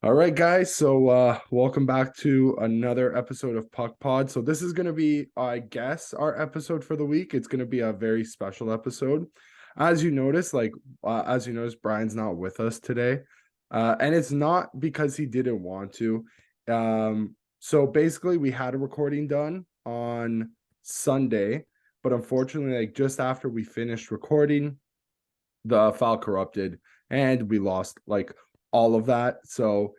All right, guys. So welcome back to another episode of PuckPod. So this is going to be, I guess, our episode for the week. It's going to be a very special episode. As you notice, Brian's not with us today. And it's not because he didn't want to. So basically we had a recording done on Sunday, but unfortunately, like just after we finished recording, the file corrupted and we lost like all of that. So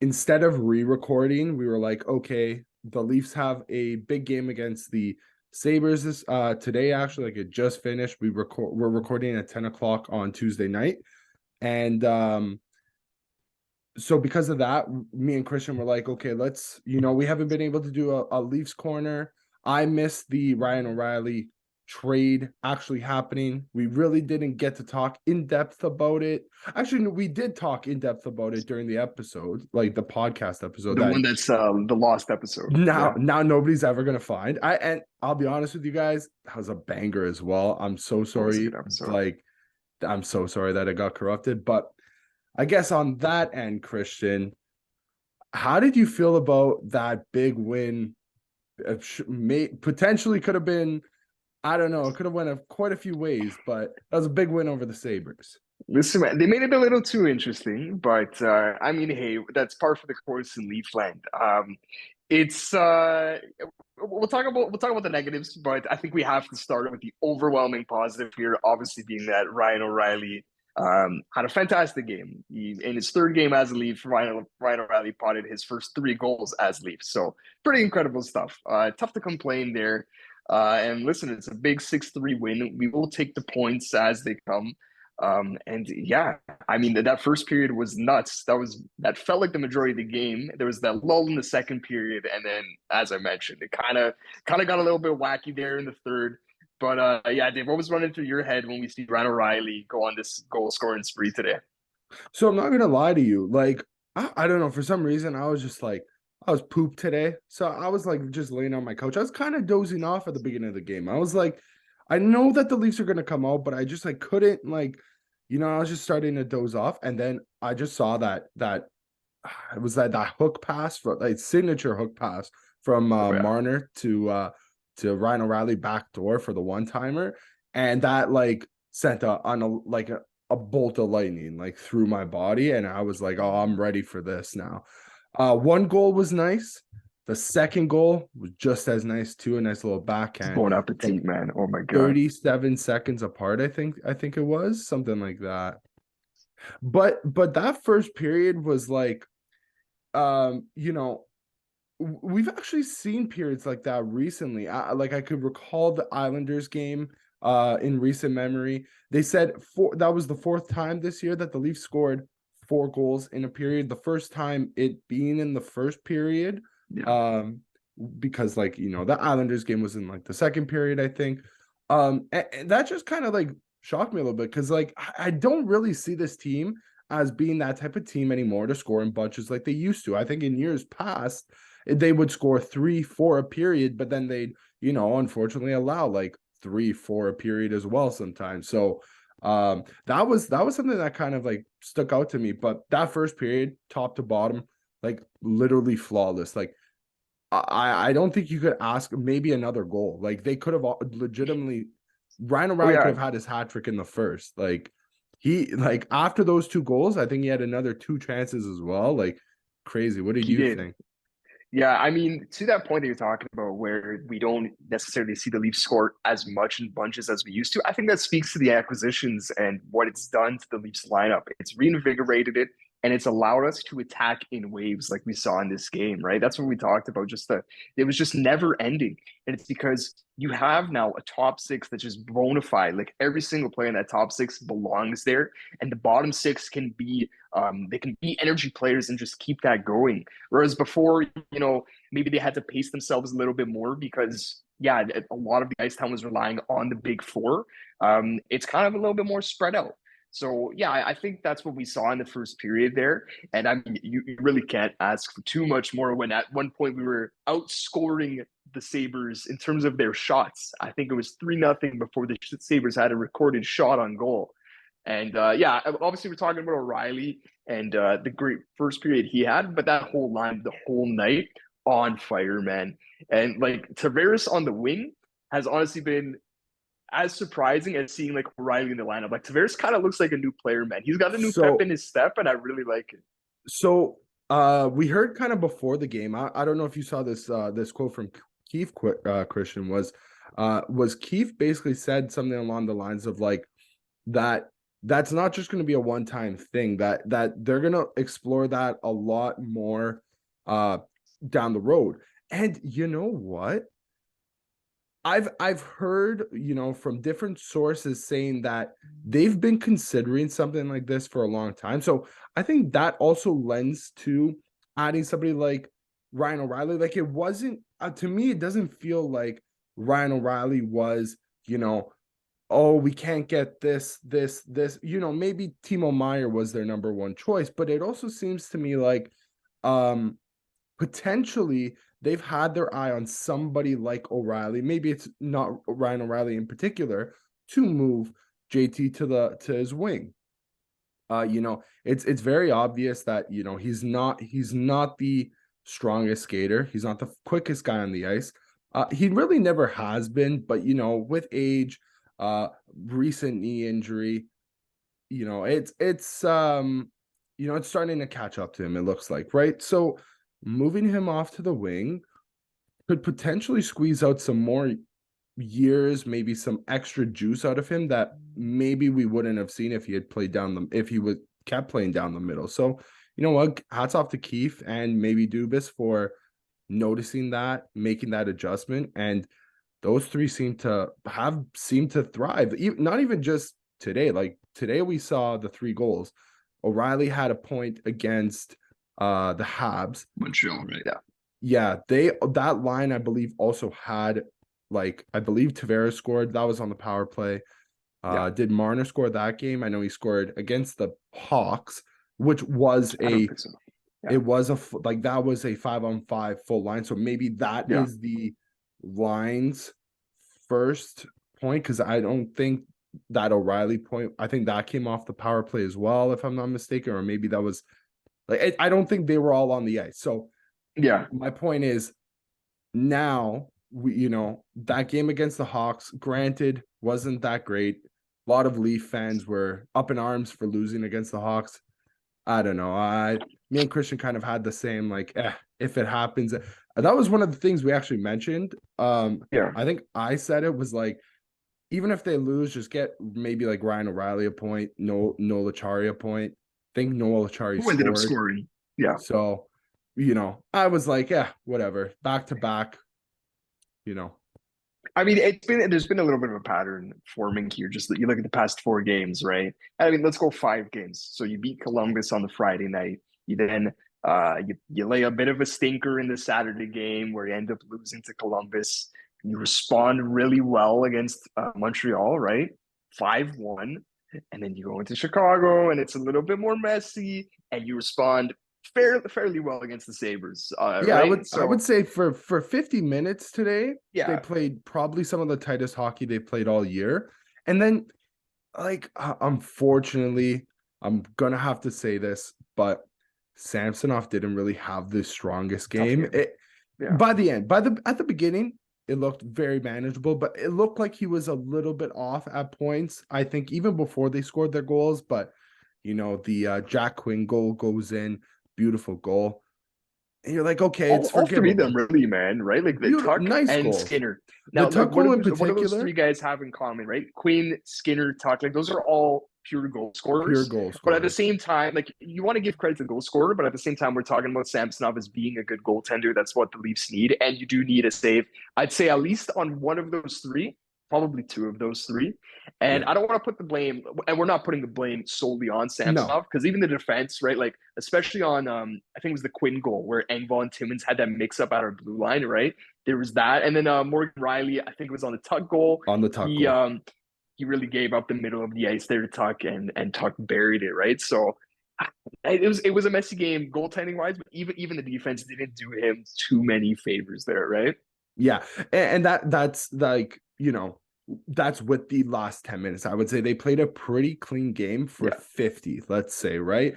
instead of re-recording, we were like, okay, the Leafs have a big game against the Sabres this today. Actually, like it just finished. We're recording at 10 o'clock on Tuesday night. And so because of that, me and Cristian were like, okay, we haven't been able to do a Leafs corner. I missed the Ryan O'Reilly trade actually happening. We really didn't get to talk in depth about it. Actually, no, we did talk in depth about it during the episode, like the podcast episode The that one that's the lost episode. now Yeah, now nobody's ever gonna find. And I'll be honest with you guys, that was a banger as well. I'm so that was a sorry. good episode. Like, I'm so sorry that it got corrupted. But I guess on that end, Cristian, how did you feel about that big win? Potentially could have been, I don't know, it could have went quite a few ways, but that was a big win over the Sabres. Listen, man, they made it a little too interesting, but I mean, hey, that's par for the course in Leafland. It's we'll talk about the negatives, but I think we have to start with the overwhelming positive here. Obviously, being that Ryan O'Reilly had a fantastic game. In his third game as a Leaf, Ryan O'Reilly potted his first three goals as Leaf. So pretty incredible stuff. Tough to complain there. And listen, it's a big 6-3 win. We will take the points as they come. And yeah, I mean that first period was nuts. That felt like the majority of the game. There was that lull in the second period, and then, as I mentioned, it kind of got a little bit wacky there in the third. But yeah, Dave, what was running through your head when we see Ryan O'Reilly go on this goal scoring spree today? So I'm not gonna lie to you. Like, I don't know, for some reason, I was just like, I was pooped today. So I was like just laying on my couch. I was kind of dozing off at the beginning of the game. I was like, I know that the Leafs are gonna come out, but I just like couldn't I was just starting to doze off. And then I just saw that it was that hook pass for like signature hook pass from Oh yeah, Marner to Ryan O'Reilly back door for the one timer. And that like sent a bolt of lightning like through my body. And I was like, oh, I'm ready for this now. One goal was nice. The second goal was just as nice too, a nice little backhand. bon Like appetit, man. Oh my god. 37 seconds apart, I think it was something like that. But that first period was like um, you know, we've actually seen periods like that recently. I could recall the Islanders game in recent memory. They said that was the fourth time this year that the Leafs scored four goals in a period. The first time it being in the first period, Yeah, um, because the Islanders game was in like the second period, I think. And that just kind of like shocked me a little bit because like I don't really see this team as being that type of team anymore to score in bunches like they used to. I think in years past they would score 3-4 a period, but then they'd, unfortunately allow like 3-4 a period as well sometimes. So that was something that kind of like stuck out to me. But that first period, top to bottom, like literally flawless. Like I don't think you could ask maybe another goal. Like they could have legitimately Ryan oh O'Reilly could yeah, have had his hat trick in the first. Like he like after those two goals, I think he had another two chances as well. Like crazy. What did he you did. think? Yeah, I mean, to that point that you're talking about, where we don't necessarily see the Leafs score as much in bunches as we used to, I think that speaks to the acquisitions and what it's done to the Leafs lineup. It's reinvigorated it, and it's allowed us to attack in waves like we saw in this game, right? That's what we talked about. It was just never ending, and it's because you have now a top six that's just bona fide. Like every single player in that top six belongs there, and the bottom six can be they can be energy players and just keep that going. Whereas before, maybe they had to pace themselves a little bit more because, yeah, a lot of the ice time was relying on the big four. It's kind of a little bit more spread out. So, yeah, I think that's what we saw in the first period there. And I mean, you really can't ask for too much more when at one point we were outscoring the Sabres in terms of their shots. I think it was 3-0 before the Sabres had a recorded shot on goal. And yeah, obviously we're talking about O'Reilly and the great first period he had, but that whole line, the whole night on fire, man. And like Tavares on the wing has honestly been as surprising as seeing like O'Reilly in the lineup. Like Tavares kind of looks like a new player, man. He's got a new pep So in his step, and I really like it. so we heard kind of before the game. I don't know if you saw this quote from Keith Christian was Keith basically said something along the lines of like that that's not just going to be a one-time thing, that they're going to explore that a lot more uh down the road. And you know what? I've heard, from different sources saying that they've been considering something like this for a long time. So I think that also lends to adding somebody like Ryan O'Reilly. Like it wasn't to me, it doesn't feel like Ryan O'Reilly was, oh, we can't get this. Maybe Timo Meyer was their number one choice, but it also seems to me like um potentially they've had their eye on somebody like O'Reilly. Maybe it's not Ryan O'Reilly in particular to move JT to his wing. It's very obvious that he's not the strongest skater. He's not the quickest guy on the ice. He really never has been, but with age, recent knee injury, it's starting to catch up to him, it looks like, right? So moving him off to the wing could potentially squeeze out some more years, maybe some extra juice out of him that maybe we wouldn't have seen if he had played if he was kept playing down the middle. So, you know what? Hats off to Keith and maybe Dubas for noticing that, making that adjustment. And those three seem to thrive. Not even just today. Like today we saw the 3 goals. O'Reilly had a point against the Habs. Montreal, right? Yeah. Yeah, that line I believe also had, like, I believe Tavares scored. That was on the power play. Yeah. Did Marner score that game? I know he scored against the Hawks, which was I don't think so. Yeah. it was that was a 5-on-5 full line. So maybe that Yeah. is the line's first point, because I don't think that O'Reilly point, I think that came off the power play as well, if I'm not mistaken, or maybe that was like, I don't think they were all on the ice. So Yeah. my point is, now that game against the Hawks, granted, wasn't that great. A lot of Leaf fans were up in arms for losing against the Hawks. I don't know. Me and Christian kind of had the same, like, if it happens. That was one of the things we actually mentioned. Yeah. I think I said it was like, even if they lose, just get maybe like Ryan O'Reilly a point, Noel Acciari a point. I think Noel Acciari Who ended up scored. scoring? Yeah. So, I was like, yeah, whatever. Back to back, I mean, there's been a little bit of a pattern forming here. Just you look at the past 4 games, right? I mean, let's go 5 games. So you beat Columbus on the Friday night. You then you lay a bit of a stinker in the Saturday game where you end up losing to Columbus. You respond really well against Montreal, right? 5-1, and then you go into Chicago and it's a little bit more messy, and you respond fairly well against the Sabres, Yeah, right? I would say for 50 minutes today, they Yeah, played probably some of the tightest hockey they played all year. And then, like, unfortunately, I'm gonna have to say this, but Samsonov didn't really have the strongest tough game. game. Yeah. By the end, at the beginning, it looked very manageable, but it looked like he was a little bit off at points. I think even before they scored their goals, but the Jack Quinn goal goes in, beautiful goal. And you're like, okay, it's All 3 of them forgivable. really, man, right? Like the Beautiful, Tuck nice and goals. Skinner. The Now, like Tuck goal in what do those 3 particular, guys have in common, right? Quinn, Skinner, Tuck, like those are all pure goal pure scorers. goal But at the scorers. same time, like you want to give credit to the goal scorer, but at the same time, we're talking about Samsonov as being a good goaltender. That's what the Leafs need, and you do need a save. I'd say at least on one of those 3, probably 2 of those 3. And Yeah. I don't want to put the blame, and we're not putting the blame solely on No. Samsonov, because even the defense, right? Like especially on I think it was the Quinn goal where Engvall and Timmins had that mix up at our blue line, right? There was that, and then Morgan Rielly, I think it was on the Tuck goal. On the Tuck He goal. he really gave up the middle of the ice there to Tuck, and Tuck buried it, right? So it was a messy game goaltending wise, but even the defense didn't do him too many favors there, right? Yeah. And that's like, that's with the last 10 minutes. I would say they played a pretty clean game for Yeah, 50, let's say, right?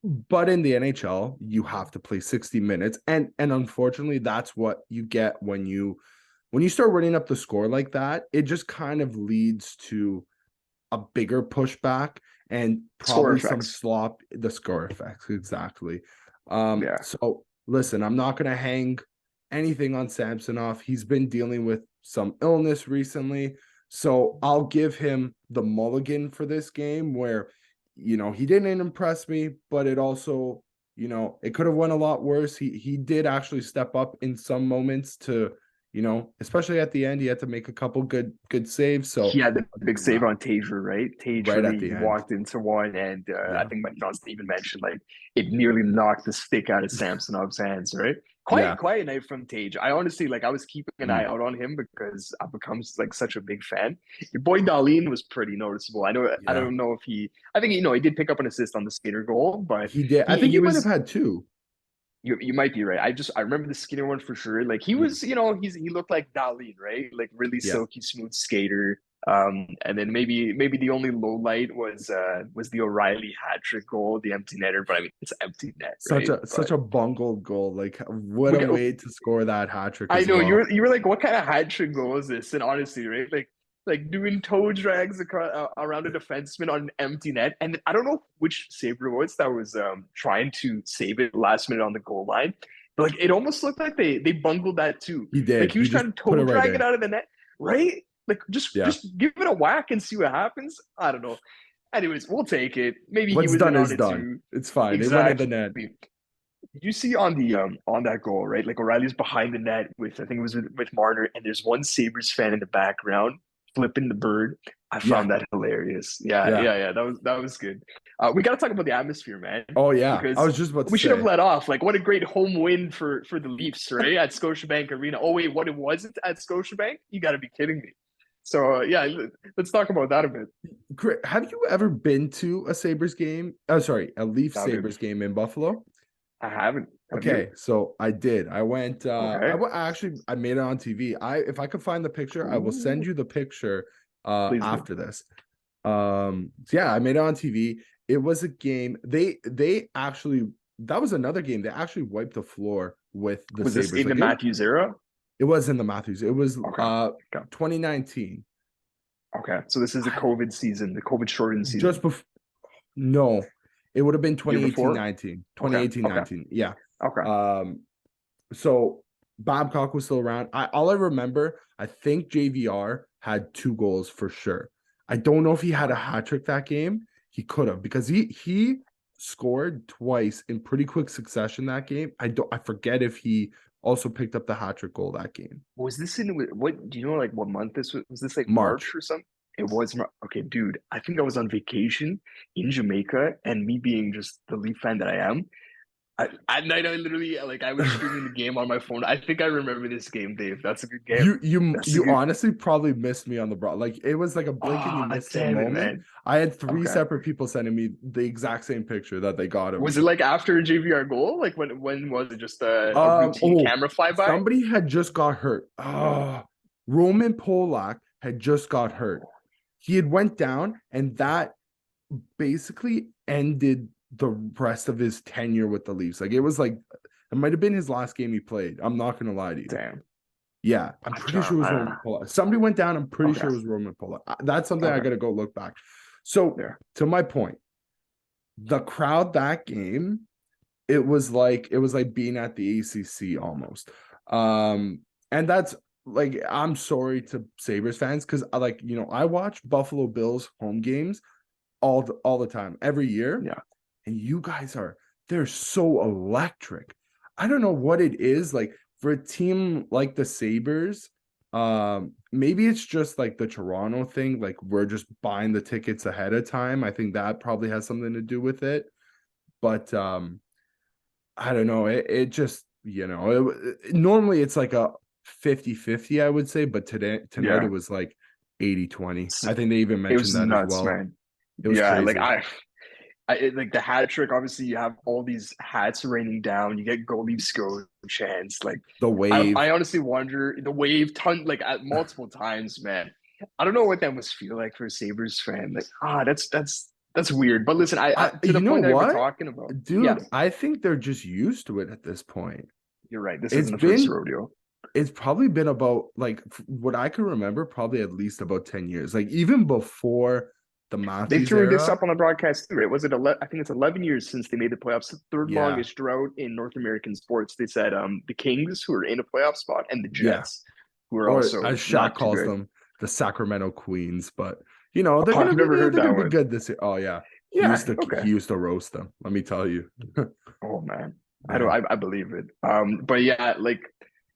But in the NHL, you have to play 60 minutes. And unfortunately, that's what you get when you start running up the score like that. It just kind of leads to a bigger pushback and score probably some effects. slop, the score effects, exactly. Yeah, So listen, I'm not gonna hang anything on Samsonov. He's been dealing with some illness recently. So I'll give him the mulligan for this game where, he didn't impress me, but it also, it could have went a lot worse. He did actually step up in some moments to, especially at the end, he had to make a couple good saves. he So had the I'll give big him save that on Tage, right? Tage right at really the end. walked into one, and I Yeah. think Mike Johnson even mentioned like it nearly knocked the stick out of Samsonov's hands, right? Yeah. Quiet night from Tage. I honestly like I was keeping an eye Mm. out on him because I've become like such a big fan. Your boy Darlene was pretty noticeable. I Yeah. don't know if I think he did pick up an assist on the skater goal, but He did. I think he he might have was had two. you might be right. I remember the Skinner one for sure. Like he Mm. was, he looked like Dalin, right? Like really Yeah. silky smooth skater. And then maybe the only low light was the O'Reilly hat trick goal, the empty netter. But I mean, it's empty net, Such right? a such But a bungled goal. Like what we a got, way to score that hat trick I as know well. you were like, what kind of hat trick goal is this? And honestly, right, like doing toe drags across, around a defenseman on an empty net, and I don't know which Sabre it was that was trying to save it last minute on the goal line, but like it almost looked like they bungled that too. He Like did. he He was just trying to put toe it right drag it in. out of the net, right? Like Yeah. just give it a whack and see what happens. I don't know. Anyways, we'll take it. Maybe he What's was in done on is it done. too. It's fine. It went in the Exactly. net. Did you see on that goal, right? Like O'Reilly's behind the net with I think it was with Marner, and there's one Sabres fan in the background flipping the bird. I Yeah. found that hilarious. Yeah, Yeah. yeah, yeah. That was good. We got to talk about the atmosphere, man, Oh yeah. I because was just about to we should have say. let off. Like, what a great home win for the Leafs, right? At Scotiabank Arena. Oh wait, what it wasn't at Scotiabank? You got to be kidding me. So yeah, let's talk about that a bit. Have you ever been to a Sabres game? Oh, sorry, a Leaf Now, dude, Sabres game in Buffalo? I haven't. Have you? Okay, so I did. I went. Okay. I made it on TV. If I could find the picture, I will send Ooh, you the picture. please do. After this. So yeah, I made it on TV. It was a game. They actually that was another game. They actually wiped the floor with the Was this Sabres. in the Like Matthews era? it was in the Matthews. It was Okay. Okay. 2019. Okay. So this is the COVID season, the COVID shortened Just season. before. No, it would have been Year 2018 before? 19. Okay. 2018 Okay. 19. Yeah. Okay. Um, so Babcock was still around. All I remember, I think JVR had two goals for sure. I don't know if he had a Okay. hat trick that game. He could have because he scored twice in pretty quick succession that game. I forget if he also picked up the hat trick goal that game. Was this in what do you know like what month this was? Was this like March March. or something? It was okay, dude. I think I was on vacation in Jamaica, and me being just the Leaf fan that I am, at night I literally like I was streaming the game on my phone. I think I remember this game, Dave. That's a good game. That's a You good. honestly probably missed me on the broad. Like it was like a blink and you Ah, missed it damn it, moment. man. I had three Okay. separate people sending me the exact same picture that they got of Was it me. like after a JVR goal? Like when was it just a routine Oh, camera flyby? somebody had just got hurt. Roman Polak had just got hurt. He had went down, and that basically ended the rest of his tenure with the Leafs. Like it might have been his last game he played. I'm not gonna lie to you. Damn. Yeah, I'm I pretty can't. sure it was I, Roman Polak. Somebody went down. I'm pretty okay. sure it was Roman Polak. That's something I Okay. gotta go look back. So There. to my point, the crowd that game, it was like being at the ACC almost. And that's like I'm sorry to Sabres fans because I watch Buffalo Bills home games all the time every year, Yeah. and you guys they're so electric. I don't know what it is like for a team like the Sabres. Maybe it's just like the Toronto thing, like we're just buying the tickets ahead of time. I think that probably has something to do with it. But I don't know. It just, normally it's like a 50-50, I would say, but tonight it Yeah. was like 80-20. I think they even It mentioned was that as nuts, well. man. It was Yeah. Like crazy. like the hat trick. Obviously, you have all these hats raining down. You get goalie score chance. Like The I wave. honestly wonder the wave ton like at multiple times, man. I don't know what that must feel like for a Sabres fan. Like, that's weird. But listen, I to the You know point that we're what, talking about. Yeah, dude? I think they're just used to it at this point. you're right. This It's isn't the first been rodeo. it's probably been about like what I can remember, probably at least about 10 years. Like even before the They Matthews threw this era. up on the broadcast too, right? Was it I think it's 11 years since they made the playoffs, the third Yeah. longest drought in North American sports. They said the Kings, who are in a playoff spot, and the Yeah. Jets, who are Or also as Shaq not too calls good. them, the Sacramento Queens. But you know, they're Oh, gonna I've be never heard they're that gonna be one. good this year. Oh yeah. Yeah, He okay. used to roast them, let me tell you. Oh man, I don't. Man. I believe it. But yeah, like,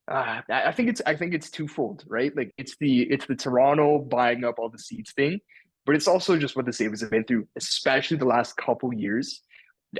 I think it's twofold, right? Like, it's the Toronto buying up all the seats thing, but it's also just what the Sabres have been through, especially the last couple years.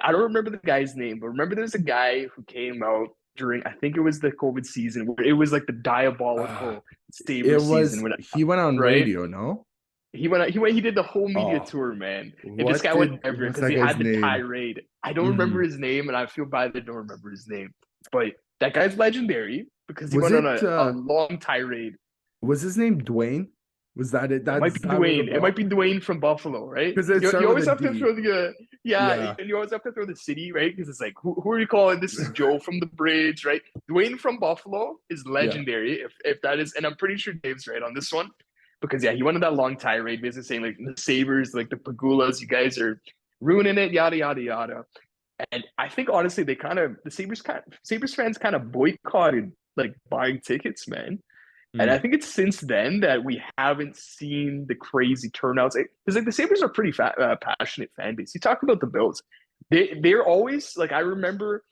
I don't remember the guy's name, but remember there was a guy who came out during, I think it was the COVID season, where it was like the Uh, diabolical it Sabres season, was when he went on right? radio, no? He did the whole media Oh, tour, man. And this what guy went did everywhere what's because that he guy's had the name? tirade. I don't remember Mhm. his name, and I feel bad that I don't remember his name. But that guy's legendary because he Was went on it a long tirade. was his name Dwayne? Was that it? It might Does be that ring a Dwayne. It might bell? be Dwayne from Buffalo, right? Because it You started with always a have to D. throw the yeah, Yeah. and you always have to throw the city, right? Because it's like, who are you calling? This is Joe from the Bridge, right? Dwayne from Buffalo is Yeah. legendary. If that is, and I'm pretty sure Dave's right on this one, because yeah, he went on that long tirade, basically saying like the Sabres, like the Pagulas, you guys are ruining it, yada yada yada. And I think honestly, the Sabres fans kind of boycotted like buying tickets, man. And I Mm. think it's since then that we haven't seen the crazy turnouts. Because like the Sabres are pretty passionate fan base. You talk about the Bills, they're always like, I remember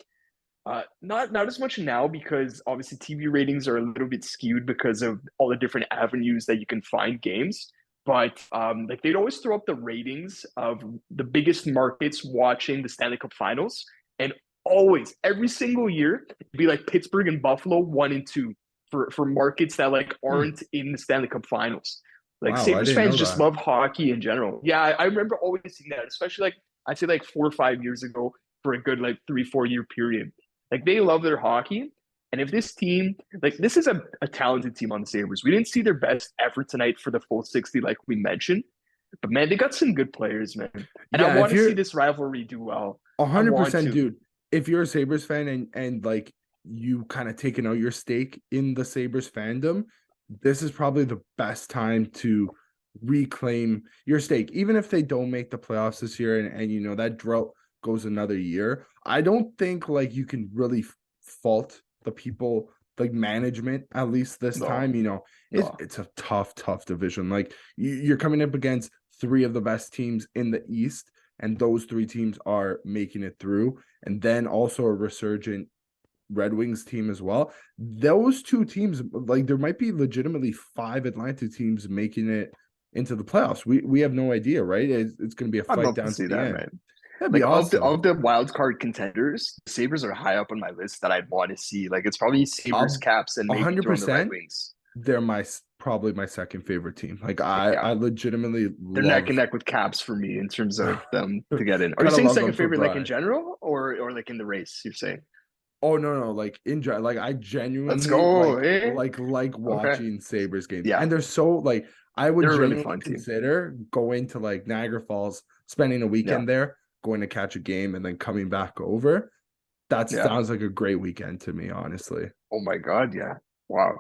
not as much now because obviously TV ratings are a little bit skewed because of all the different avenues that you can find games. But like they'd always throw up the ratings of the biggest markets watching the Stanley Cup Finals, and always every single year it'd be like Pittsburgh and Buffalo 1 and 2 for markets that like Mm. aren't in the Stanley Cup Finals. Like Wow, I Sabres didn't fans know just that. love hockey in general. Yeah, I remember always seeing that, especially like I'd say like 4 or 5 years ago for a good like 3 4 year period. Like they love their hockey. And if this team, like this is a talented team on the Sabres. We didn't see their best effort tonight for the full 60, like we mentioned. But man, they got some good players, man. And I Yeah, want if to see you're this rivalry do well. I want 100%, to. dude, if you're a Sabres fan and like you kind of taken out your stake in the Sabres fandom, this is probably the best time to reclaim your stake. Even if they don't make the playoffs this year and you know that drought goes another year, I don't think like you can really fault the people like management at least this No, time. You know, no. it's a tough division. Like you're coming up against three of the best teams in the East, and those three teams are making it through. And then also a resurgent Red Wings team as well. Those two teams, like there might be legitimately five Atlanta teams making it into the playoffs. We have no idea, right? It's going to be a I'd fight love to down to see the that, end. man. That'd be Like awesome. of the wild card contenders, the Sabres are high up on my list that I'd want to see. Like it's probably Sabres, I'll Caps, and maybe throw in the Red 100%. Wings. They're probably my second favorite team. Like Yeah, I legitimately they're neck and love. neck with Caps for me in terms of them to get in. Are you Gotta saying love second them for favorite like in Bry. general or like in the race? You're saying? Oh no, like like I Let's genuinely go, eh? like Okay. watching Sabres games. Yeah, And they're so like I would they're a really genuinely fun team. consider going to like Niagara Falls, spending a Yeah, weekend there, going to catch a game and then coming back over. That yeah. sounds like a great weekend to me, honestly. Oh my God, yeah. Wow.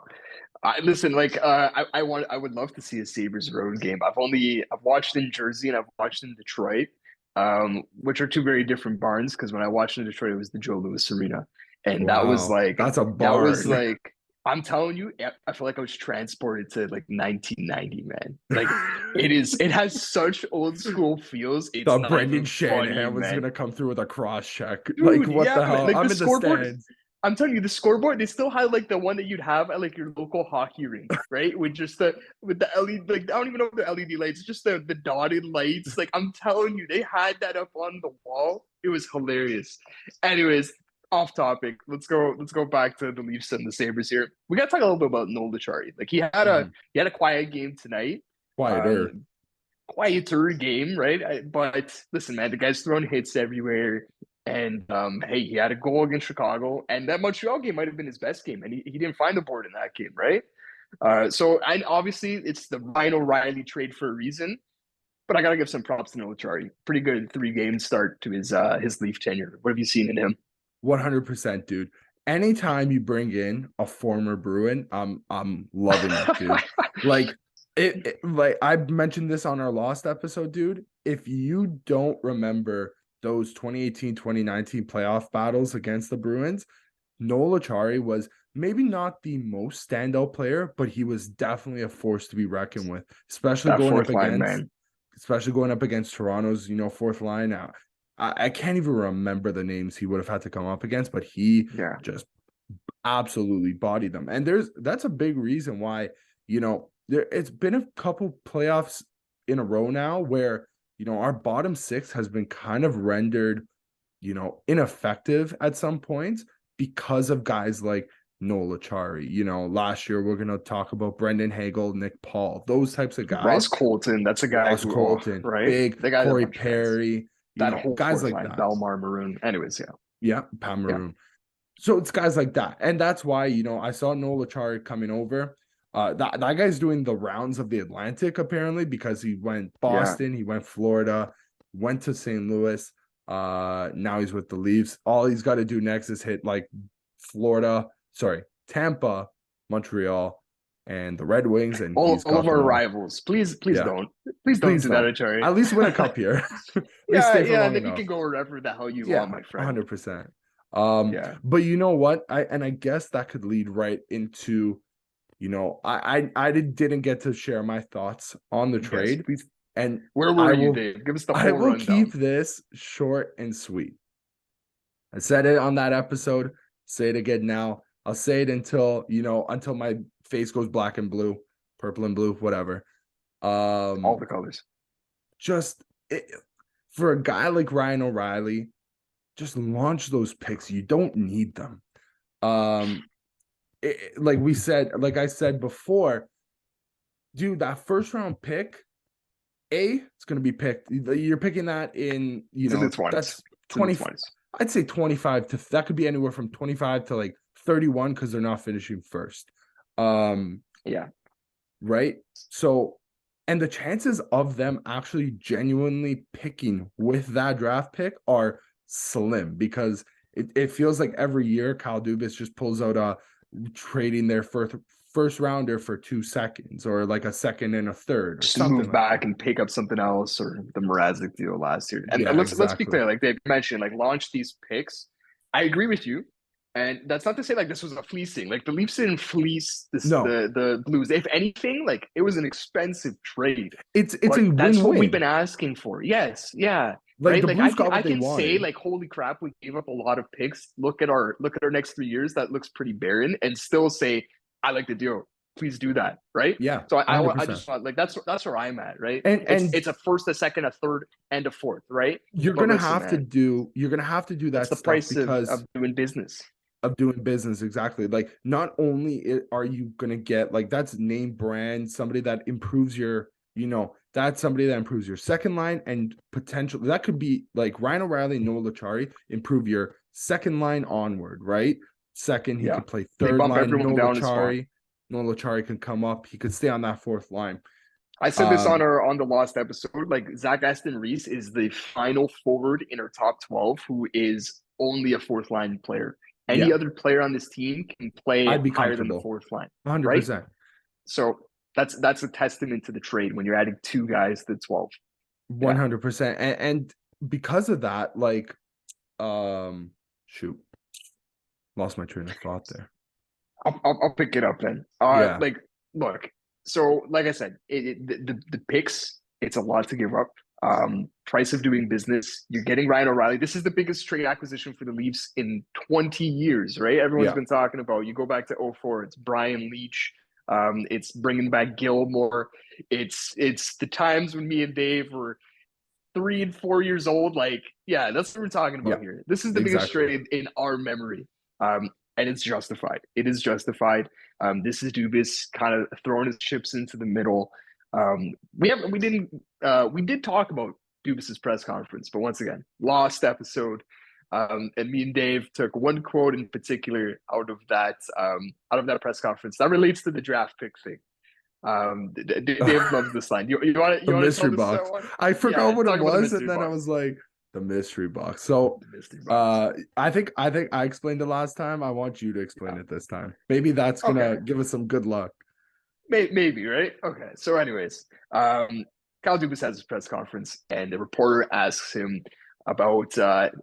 I listen, like I would love to see a Sabres road game. I've watched in Jersey and I've watched in Detroit, which are two very different barns because when I watched in Detroit it was the Joe Louis Arena. And Wow. That's a that was barn. like I'm telling you, I feel like I was transported to like 1990, man. Like it has such old school feels. It's Thought not Brendan even funny, Shanahan was man. gonna come through with a cross check. Like Dude, what yeah, the man. hell? Like the I'm in the scoreboard, stands. I'm telling you, the scoreboard, they still had like the one that you'd have at like your local hockey rink, right? With just with the LED, like I don't even know if the LED lights, just the dotted lights. Like I'm telling you, they had that up on the wall. It was hilarious. Anyways, off topic. Let's go back to the Leafs and the Sabres here. We gotta talk a little bit about Noel Acciari. Like Mhm. he had a quiet game tonight. Quieter. Um, quieter game, right? But listen, man, the guy's throwing hits everywhere. And hey, he had a goal against Chicago, and that Montreal game might have been his best game, and he didn't find the board in that game, right? So and obviously it's the Ryan O'Reilly trade for a reason, but I gotta give some props to Noah. Pretty good 3 game start to his Leaf tenure. What have you seen in him? 100%, dude. Anytime you bring in a former Bruin, I'm loving it, dude. Like like I mentioned this on our lost episode, dude. If you don't remember those 2018, 2019 playoff battles against the Bruins, Noel Acciari was maybe not the most standout player, but he was definitely a force to be reckoned with, That fourth line, man. especially going up against Toronto's, fourth line. Now, I can't even remember the names he would have had to come up against, but he Yeah. just absolutely bodied them. And that's a big reason why, it's been a couple playoffs in a row now where, our bottom six has been kind of rendered, ineffective at some points because of guys like Noel Acciari. Last year we're gonna talk about Brendan Hagel, Nick Paul, those types of Ross guys. Colton, that's a guy Ross who, Colton, right? big The guy that Corey bunch of guys. Perry, That whole guys fourth like line, that. Belmar, Maroon. Anyways, yeah. Yeah, Pat Yeah. Maroon. So it's guys like that. And that's why, I saw Noel Acciari coming over. That guy's doing the rounds of the Atlantic, apparently, because he went Boston, he went Florida, went to St. Louis. Now he's with the Leafs. All he's got to do next is hit like Tampa, Montreal, and the Red Wings, and All he's got of our them all. rivals. Please Yeah. don't. Please don't Please do don't. that, Acciari. At least win a cup here. At least Yeah, stay for yeah, long and then you enough. can go wherever the hell you Yeah, want, my friend. 100%. Yeah. But you know what? I guess that could lead right into, I didn't get to share my thoughts on the trade. Yes, please. And Where were you, Dave? Give us the whole I will rundown. keep this short and sweet. I said it on that episode. Say it again now. I'll say it until my face goes black and blue, purple and blue, whatever. All the colors. For a guy like Ryan O'Reilly, just launch those picks. You don't need them. Like I said before, dude, that first round pick, it's going to be picked. You're picking that in, It's in the 20s. That's 20. I'd say 25 to that could be anywhere from 25 to like 31 because they're not finishing first. Yeah. Right. So, and the chances of them actually genuinely picking with that draft pick are slim because it feels like every year Kyle Dubas just pulls out trading their first rounder for 2 seconds or like a second and a third or just something move like back that. and pick up something else, or the Mrazek deal last year. And Yeah, let's be exactly. clear, like Dave mentioned, like launch these picks. I agree with you. And that's not to say like this was a fleecing. Like the Leafs didn't fleece the Blues. If anything, like it was an expensive trade. It's But a that's win-win. what we've been asking for. Yes, yeah. Like Right. the Like Blues got what I they can say wanted. like, holy crap, we gave up a lot of picks. Look at our next 3 years. That looks pretty barren, and still say, I like the deal. Please do that. Right. Yeah. So I 100%. just thought like that's where I'm at. Right. And It's a first, a second, a third, and a fourth. Right. you're But gonna listen, have to man, do that that's the stuff price because of doing business. of doing business. Exactly. Like not only are you gonna get like that's name brand, somebody that improves your, that's somebody that improves your second line and potentially that could be like Ryan O'Reilly, Noel Acciari improve your second line onward, right? Second, he could play They third bump line. everyone down a spot. Noel Acciari can come up. He could stay on that fourth line. I said this on the lost episode. Like Zach Aston Reese is the final forward in our top 12 who is only a fourth line player. Any other player on this team can play I'd be higher than the comfortable. fourth line. 100%. Right? So that's a testament to the trade when you're adding 2 guys to 12. 100%. And because of that, like, shoot, lost my train of thought there. I'll pick it up then. Like, look. So, like I said, the picks, it's a lot to give up. Price of doing business. You're getting Ryan O'Reilly. This is the biggest trade acquisition for the Leafs in 20 years, right? Everyone's been talking about. You go back to 2004, it's Brian Leach. It's bringing back Gilmore. It's the times when me and Dave were 3 and 4 years old. Like, yeah, that's what we're talking about here. This is the biggest trade in our memory. And it's justified. It is justified. This is Dubas kind of throwing his chips into the middle. We did talk about Dubas's press conference, but once again, lost episode. And me and Dave took one quote in particular out of that press conference that relates to the draft pick thing. Dave loves this line. The You want to tell mystery this box. one? I forgot Yeah, what it talk about the was, and mystery then I box. was like, the mystery box. So The mystery box. I think I explained it last time. I want you to explain Yeah. it this time. Maybe that's Okay. gonna give us some good luck. Maybe, right? Okay. So, anyways, Kyle Dubas has his press conference, and the reporter asks him about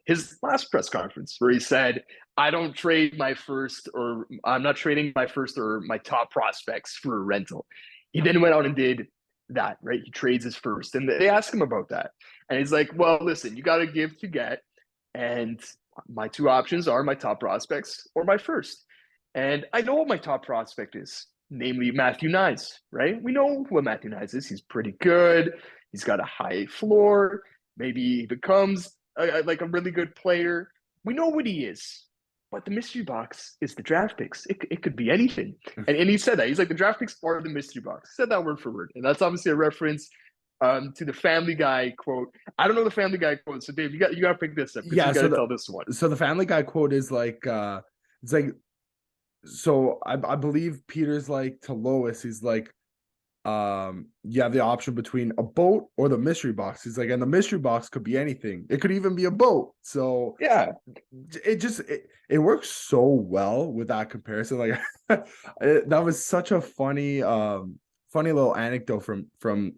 his last press conference, where he said, "I don't trade my first, or I'm not trading my first or my top prospects for a rental." He then went out and did that, right? He trades his first, and they ask him about that, and he's like, "Well, listen, you got to give to get, and my two options are my top prospects or my first. And I know what my top prospect is, namely Matthew Nyes, right? We know what Matthew Nyes is. He's pretty good. He's got a high floor. Maybe he becomes like a really good player. We know what he is. But the mystery box is the draft picks. It could be anything. And he said that. He's like, the draft picks are the mystery box. He said that word for word. And that's obviously a reference to the Family Guy quote. I don't know the Family Guy quote. So Dave, you got to pick this up because Yeah, you got to tell this one. so the Family Guy quote is like it's like so I believe Peter's like to Lois, he's like, you have the option between a boat or the mystery box. He's like, and the mystery box could be anything. It could even be a boat. So Yeah, it works so well with that comparison. Like that was such a funny little anecdote from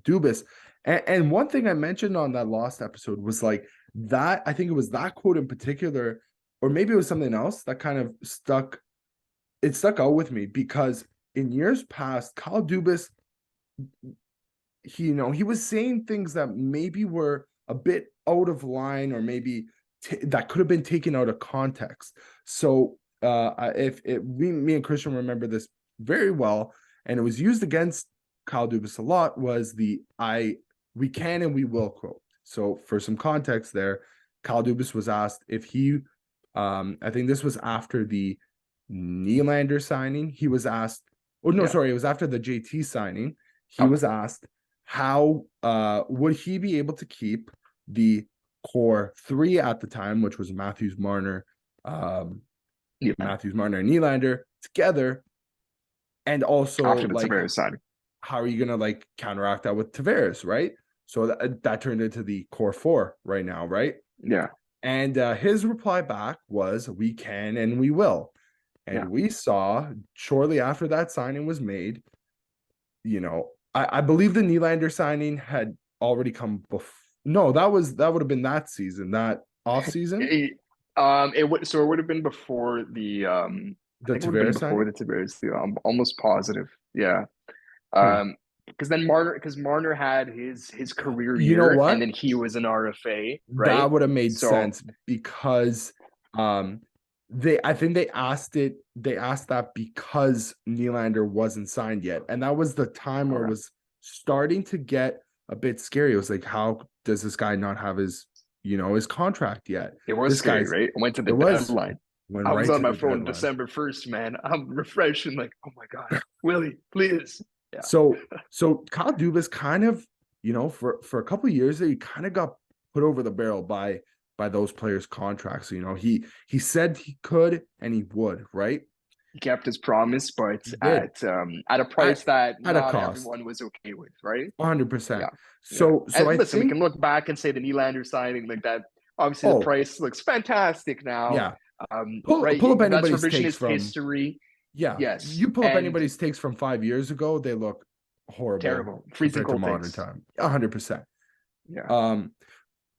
Dubas. And one thing I mentioned on that last episode was like that. I think it was that quote in particular, or maybe it was something else that kind of stuck. It stuck out with me because in years past, Kyle Dubas, he was saying things that maybe were a bit out of line, or maybe that could have been taken out of context. So if me and Cristian remember this very well, and it was used against Kyle Dubas a lot, was the we can and we will quote. So for some context there, Kyle Dubas was asked if he, I think this was after the Nylander signing. He was asked, oh no, yeah. sorry, it was after the JT signing. He Okay. was asked how would he be able to keep the core three at the time, which was Marner, and Nylander together, and also After the like Tavares signing. how are you gonna like counteract that with Tavares, right? So that turned into the core four right now, right? Yeah. And his reply back was, "We can and we will." And Yeah. we saw shortly after that signing was made, I believe the Nylander signing had already come before. No, that would have been that season, that off season, It would have been before I the think it would have been Tavares before signing. the Tavares deal. I'm almost positive. Yeah. Hmm. Because Marner had his career You know year, and what? then he was an RFA, right? That would have made So sense because um I think they asked that because Nylander wasn't signed yet. And that was the time where it okay. was starting to get a bit scary. It was like, how does this guy not have his contract yet? It was This scary, guy's right? I went to it the was deadline. went I was right on to my the phone deadline. December 1st, man. I'm refreshing, like, oh my God, Willie, please. Yeah. So Kyle Dubas kind of, for a couple of years there, he kind of got put over the barrel by those players' contracts. He said he could and he would, right? He kept his promise, but He did at a price at that at a not cost, everyone was okay with, right? 100%. Yeah, yeah. So And I listen, we think, can look back and say the Nylander signing like that. Obviously, the oh price looks fantastic now. yeah, pull Right? up That's anybody's takes revisionist from, history. yeah, Yes, you pull up and anybody's takes from 5 years ago, they look horrible terrible, freezing compared to cold modern takes. time. 100%. Yeah, Um,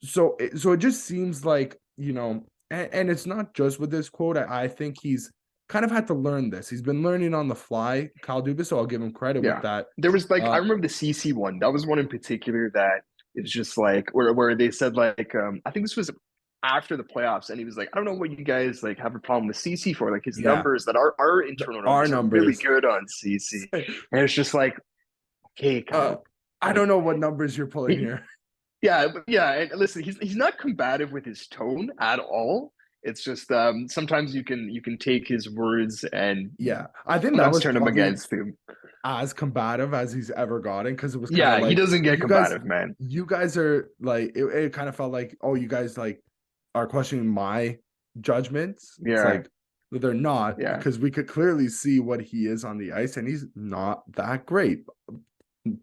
so it just seems like, and it's not just with this quote. I think he's kind of had to learn this. He's been learning on the fly, Kyle Dubas, so I'll give him credit with yeah. that. There was like I Uh, remember the CC one. That was one in particular that is just like where they said like I think this was after the playoffs, and he was like, I don't know what you guys like have a problem with CC for. Like his yeah, numbers that our internal our numbers are really numbers. good on CC, and it's just like, okay, uh, Kyle, I don't like know what numbers you're pulling he, here. yeah, yeah. And listen, he's not combative with his tone at all. It's just sometimes you can take his words and Yeah, I think that sometimes was turn them probably against him. as combative as he's ever gotten, because it was kind of Yeah, he like, doesn't get you guys combative, man. you guys are like, it kind of felt like, oh, you guys like are questioning my judgments. It's Yeah, like they're not, yeah. because we could clearly see what he is on the ice, and he's not that great.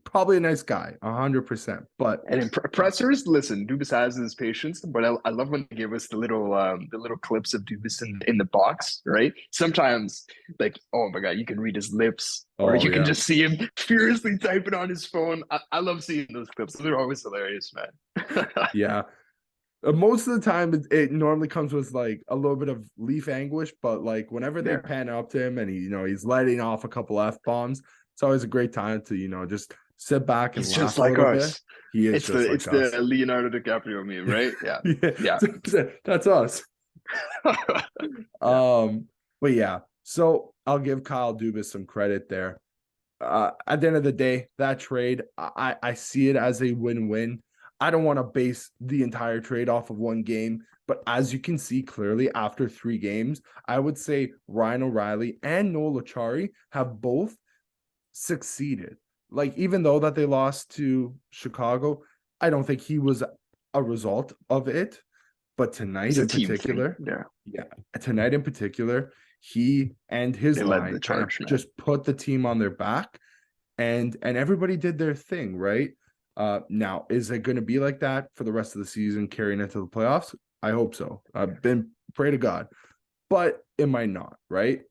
Probably a nice guy, 100%. But And in pressers, listen, Dubas has his patience, but I love when they give us the little clips of Dubas in the box, right? Sometimes, like, oh my God, you can read his lips, or oh you can yeah, just see him furiously typing on his phone. I love seeing those clips. They're always hilarious, man. yeah. Most of the time, it normally comes with like a little bit of Leaf anguish, but like whenever they Yeah, pan up to him and he's letting off a couple F bombs, it's always a great time to just sit back and he's just laugh a like little bit. us. He is It's just it's like the us. Leonardo DiCaprio meme, right? Yeah, Yeah, yeah, that's us. yeah. Um, but yeah, so I'll give Kyle Dubas some credit there. At the end of the day, that trade, I see it as a win-win. I don't want to base the entire trade off of one game, but as you can see clearly after 3 games, I would say Ryan O'Reilly and Noel Achari have both succeeded. Like, even though that they lost to Chicago, I don't think he was a result of it. But tonight It's a in team thing. particular, Yeah, yeah, tonight in particular, he and his they led the line kind of charge, man. just put the team on their back, and everybody did their thing, right? Now, is it going to be like that for the rest of the season, carrying into the playoffs? I hope so. I've been pray to God, but it might not, right?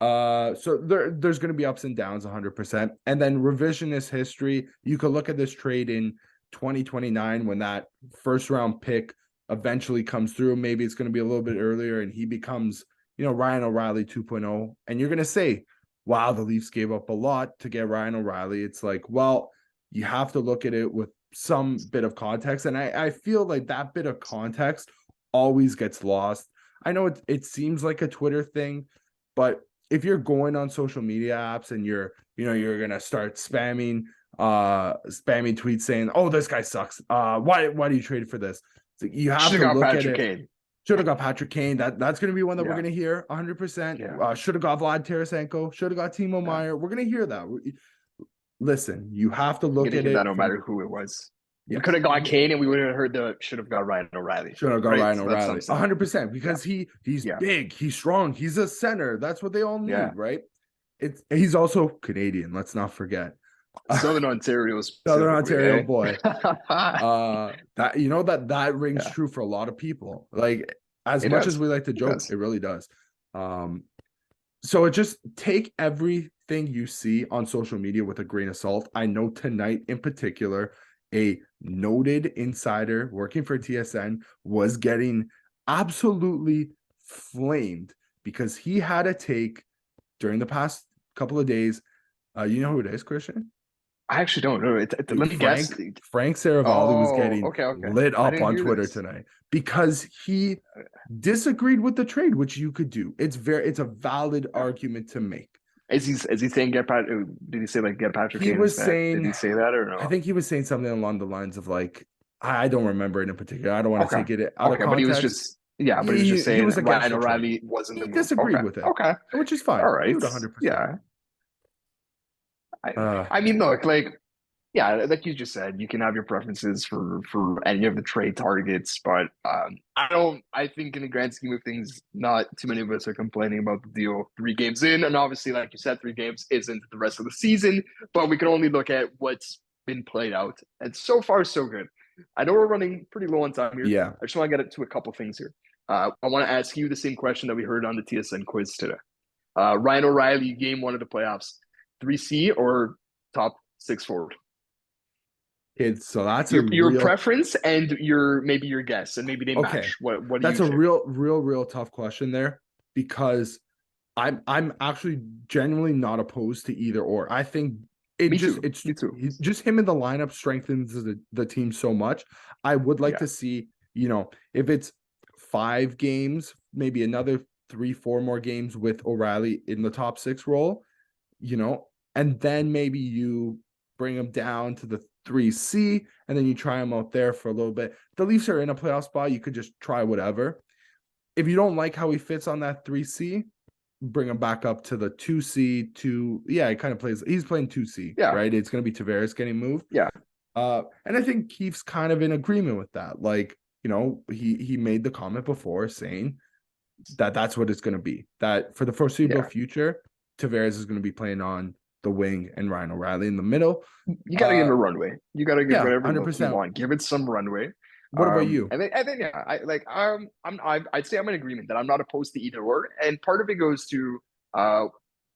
So there's going to be ups and downs 100%. And then revisionist history, you could look at this trade in 2029 when that first round pick eventually comes through. Maybe it's going to be a little bit earlier and he becomes, Ryan O'Reilly 2.0. And you're going to say, wow, the Leafs gave up a lot to get Ryan O'Reilly. It's like, well, you have to look at it with some bit of context. And I feel like that bit of context always gets lost. I know it seems like a Twitter thing, but if you're going on social media apps and you're gonna start spamming tweets saying, oh, this guy sucks, why do you trade for this? It's like, you have Should to have got look at Patrick it. Kane. Should have got Patrick Kane. That's gonna be one that we're Yeah, gonna hear 100%. yeah, Should have got Vlad Tarasenko. Should have got Timo yeah. Meyer. We're gonna hear that. Listen, you have to You're look gonna at hear that it no from matter who it was. We could yes. have got Kane, and we would have heard the should have got Ryan O'Reilly. Should have got Right. Ryan So that's what I'm O'Reilly, saying. 100%, Yeah, because he's yeah, big, he's strong, he's a center. That's what they all yeah. need, right? He's also Canadian. Let's not forget. Southern Ontario Southern specifically, Ontario eh? boy. That that rings Yeah, true for a lot of people. Like, as it much as does. we like to It joke, does. it really does. Um, so it just take everything you see on social media with a grain of salt. I know tonight in particular, a noted insider working for TSN was getting absolutely flamed because he had a take during the past couple of days. You know who it is, Christian? I actually don't know. Let me guess. Frank Saravalli was Oh, getting okay, okay. lit I up didn't on hear Twitter this. tonight because he disagreed with the trade, which you could do. It's a valid Yeah. argument to make. Is he saying get Pat? Did he say like get Patrick He Kane was instead? Did saying, he say that or I no? think he was saying something along the lines of like, I don't remember it in particular. I don't want to Okay, take it out of okay, but he was context. just yeah, but he was just He saying was against Ryan the trade. O'Reilly wasn't the He move. disagreed Okay, with it, okay, which is fine, all right, dude. 100%. yeah. I Uh, I mean, look, like yeah, like you just said, you can have your preferences for any of the trade targets, but I don't. I think in the grand scheme of things, not too many of us are complaining about the deal 3 games in, and obviously, like you said, 3 games isn't the rest of the season, but we can only look at what's been played out, and so far, so good. I know we're running pretty low on time here. yeah, I just want to get to a couple things here. I want to ask you the same question that we heard on the TSN quiz today. Ryan O'Reilly, game 1 of the playoffs, 3C or top 6 forward? kids. So that's a Your real preference and your maybe your guess, and maybe they okay. match. What do That's you a think? real tough question there because I'm actually genuinely not opposed to either or. I think Me too. it's Me too. just him in the lineup strengthens the team so much. I would like Yeah. to see, if it's 5 games, maybe another 3, 4 more games with O'Reilly in the top 6 role, you know, and then maybe you bring him down to the 3C and then you try him out there for a little bit. The Leafs are in a playoff spot. You could just try whatever. If you don't like how he fits on that 3C, bring him back up to the 2C. Yeah, he kind of plays. He's playing 2C, Yeah. right? It's going to be Tavares getting moved. Yeah. And I think Keefe's kind of in agreement with that. Like, he made the comment before saying that that's what it's going to be. That for the foreseeable Yeah. future, Tavares is going to be playing on the wing and Ryan O'Reilly in the middle. You got to give it runway. You got to give Yeah, whatever look you 100%. want. Give it some runway. What about you? I think yeah, I'd say I'm in agreement that I'm not opposed to either or, and part of it goes to uh,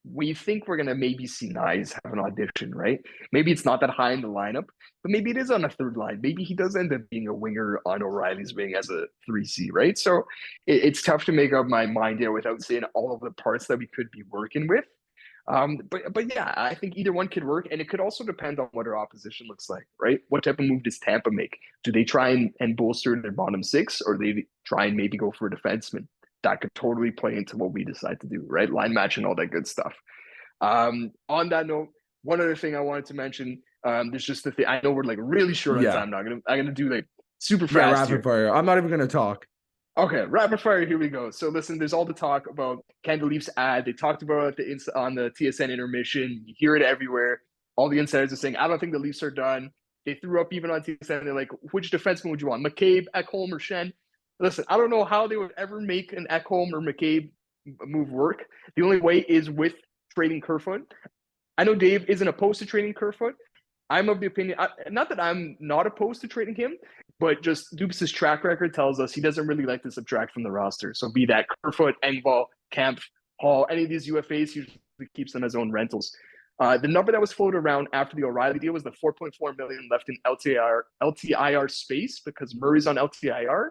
we think we're gonna maybe see Nyes have an audition, right? Maybe it's not that high in the lineup, but maybe it is on a third line. Maybe he does end up being a winger on O'Reilly's wing as a 3C, right? So it's tough to make up my mind here without saying all of the parts that we could be working with. But yeah, I think either one could work, and it could also depend on what our opposition looks like, right? What type of move does Tampa make? Do they try and bolster their bottom six, or do they try and maybe go for a defenseman? That could totally play into what we decide to do, right? Line match and all that good stuff. On that note, one other thing I wanted to mention, there's just the thing. I know we're like really short on Yeah. time now. I'm gonna do like super Yeah, fast rapid here. fire. I'm not even going to talk. Okay, rapid fire. Here we go. So listen, there's all the talk about can the Leafs add. They talked about it on the TSN intermission. You hear it everywhere. All the insiders are saying, I don't think the Leafs are done. They threw up even on TSN. They're like, which defenseman would you want, McCabe, Ekholm, or Shen? Listen, I don't know how they would ever make an Ekholm or McCabe move work. The only way is with trading Kerfoot. I know Dave isn't opposed to trading Kerfoot. I'm of the opinion, not that I'm not opposed to trading him, but just Dubas' track record tells us he doesn't really like to subtract from the roster. So be that Kerfoot, Engvall, Kemp, Hall, any of these UFAs, he usually keeps them as own rentals. The number that was floated around after the O'Reilly deal was the 4.4 million left in LTIR space because Murray's on LTIR.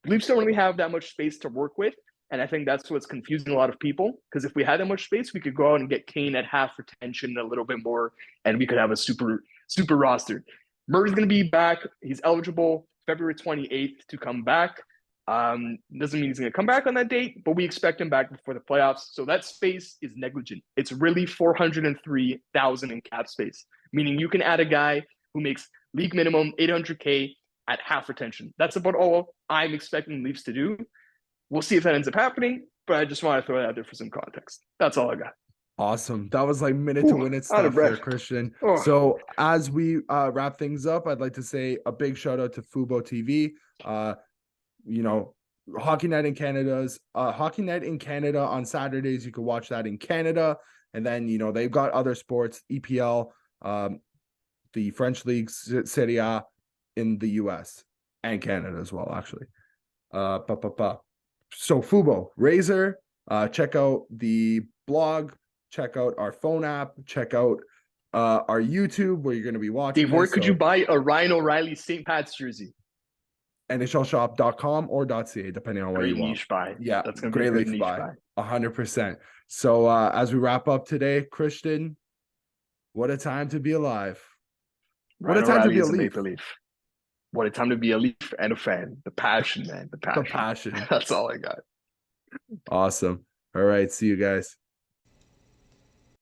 Leafs don't really have that much space to work with. And I think that's what's confusing a lot of people. Because if we had that much space, we could go out and get Kane at half retention a little bit more, and we could have a super roster. Murray's going to be back. He's eligible February 28th to come back. Doesn't mean he's going to come back on that date, but we expect him back before the playoffs. So that space is negligent. It's really 403,000 in cap space, meaning you can add a guy who makes league minimum 800K at half retention. That's about all I'm expecting the Leafs to do. We'll see if that ends up happening, but I just want to throw it out there for some context. That's all I got. Awesome. That was like minute to win it stuff there, Cristian. Oh. So as we wrap things up, I'd like to say a big shout out to Fubo TV. Hockey Night in Canada's Hockey Night in Canada on Saturdays. You can watch that in Canada. And then, they've got other sports, EPL, the French League, Serie A in the US and Canada as well, actually. So Fubo, Razor, check out the blog, check out our phone app, check out our YouTube where you're going to be watching. Dave, where could you buy a Ryan O'Reilly St. Pat's jersey? NHLshop.com or .ca, depending on what you want. Niche buy. Yeah, that's going to be a great niche buy. 100%. So as we wrap up today, Cristian, what a time to be alive. What a time to be a Leaf. What a time to be a Leaf and a fan. The passion, man. The passion. The passion. That's all I got. Awesome. All right. See you guys.